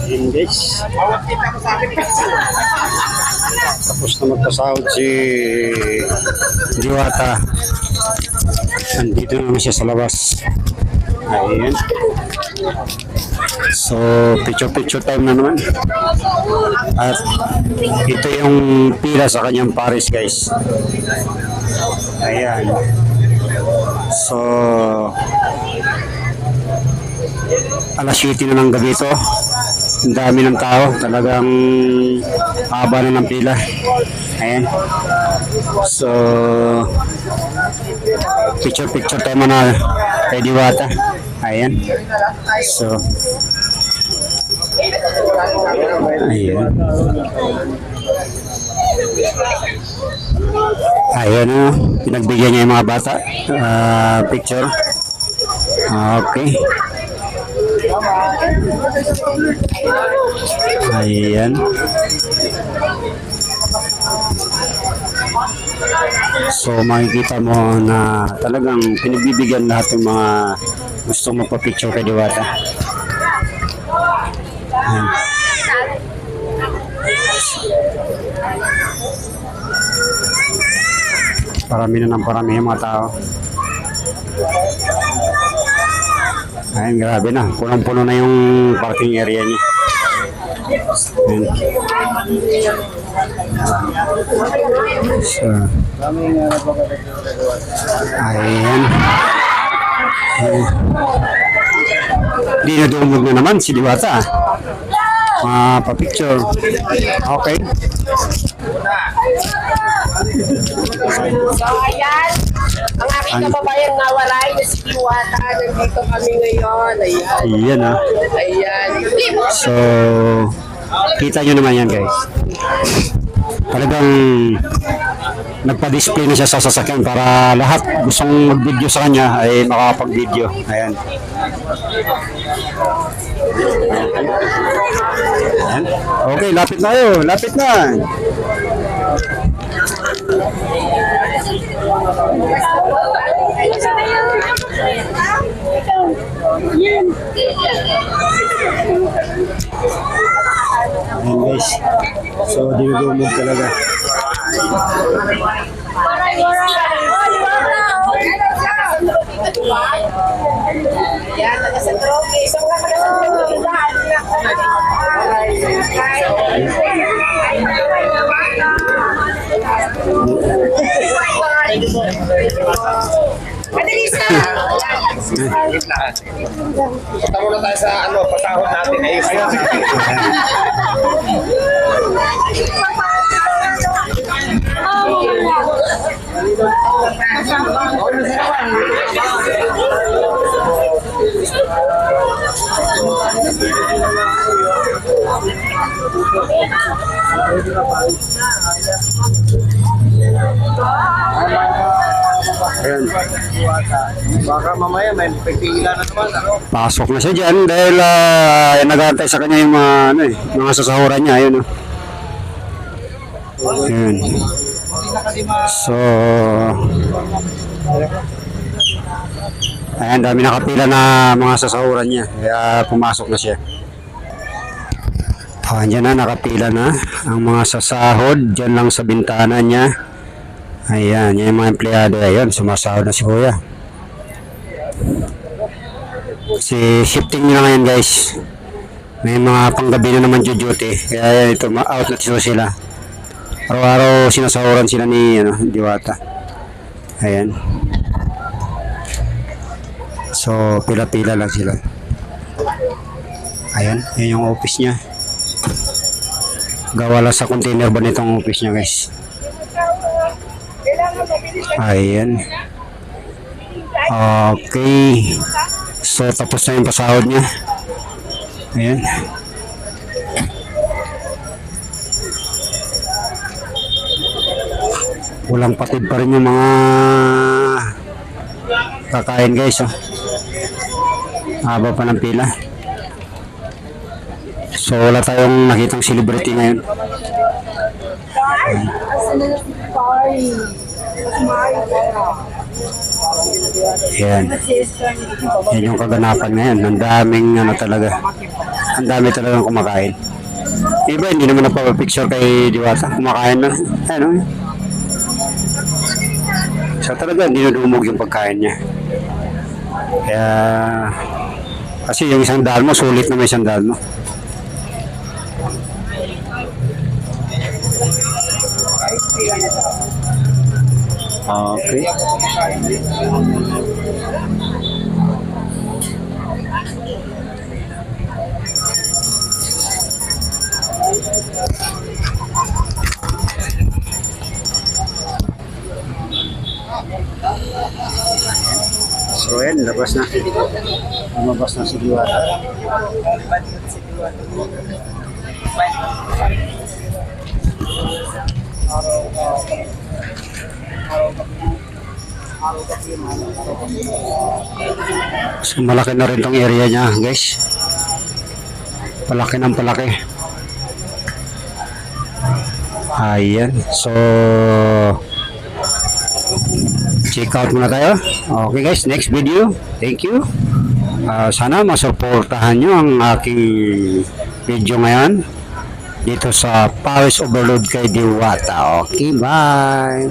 Ayan guys. Tapos na magpasahod si Diwata. Nandito naman siya sa labas. Ayan. So, picture time na naman. At ito yung pila sa kanyang Paris guys. Ayan. So, alas 7 na ng gabi ito. Ang dami ng tao. Talagang haba na ng pila. Ayan. So, picture tayo na kay Diwata. Ayan. So, ayan. Ayan o. Pinagbigyan niya yung mga bata. Picture. Okay. Ayan. So makikita mo na talagang pinagbibigyan lahat ng mga gustong magpa-picture kay Diwata. Ayan. Parami na ng parami yung mga tao. Ayan, grabe na. Punong-puno na yung parking area niya. Ayan. So, ayan. Hindi na dumog na naman si Diwata. Pa-picture. Okay. So, ayan. Ang aking kababayan na walay na si Diwata. Nandito kami ngayon. Ayan. Ayan ah. Ayan. So, kita nyo naman yan guys. Talagang nagpa-display na siya sa sasakyan para lahat gustong mag-video sa kanya ay makakapag-video. Ayan. Ayan. Okay, lapit na kayo. Lapit na. Ayan guys. So, dinudumog talaga. Ayan, taga-San Roque. So, mga taga-San Roque. Madalisa! Punta muna tayo sa patahod natin. Ayun. Ayan. Baka mamaya may pagpila na naman. Pasok na siya dyan dahil nag-aantay sa kanya yung mga sasahuran niya. Ayun. Ayan. So, ayan, dami nakapila na mga sasahuran niya. Kaya pumasok na siya. Ayan na, nakapila na ang mga sasahod dyan lang sa bintana niya. Ayan, yan yung mga empleyado. Ayan, sumasahod na si Kuya. Si shifting nila ngayon guys. May mga panggabi na naman duty. Kaya yan, ito, out na sila. Araw-araw sinasahuran sila ni Diwata. Ayan. So, pila-pila lang sila. Ayan, yan yung office niya. Gawa lang sa container ba nitong office niya guys. Ayan. Okay. So, tapos na yung pasahod niya. Ayan. Walang patid pa rin yung mga kakain guys. Haba pa ng pila. So, wala tayong nakitang celebrity ngayon. Yan. Yan yung kaganapan ngayon. Ang daming talaga. Ang dami talagang kumakain. Iba, hindi naman nagpapapicture kay Diwata. Kumakain na. Ano? So talaga, dinudumog yung pagkain niya. Kaya, kasi yung isang daan mo, sulit na may isang daan mo. Okay. So yan, labas na. Lumabas na si Diwata. So malaki na rin tong area niya, guys. Palaki ng palaki. Ayan. So check out muna tayo. Okay guys, next video. Thank you. Sana masuportahan nyo ang aking video ngayon dito sa Paris Overload kay Diwata. Okay, bye.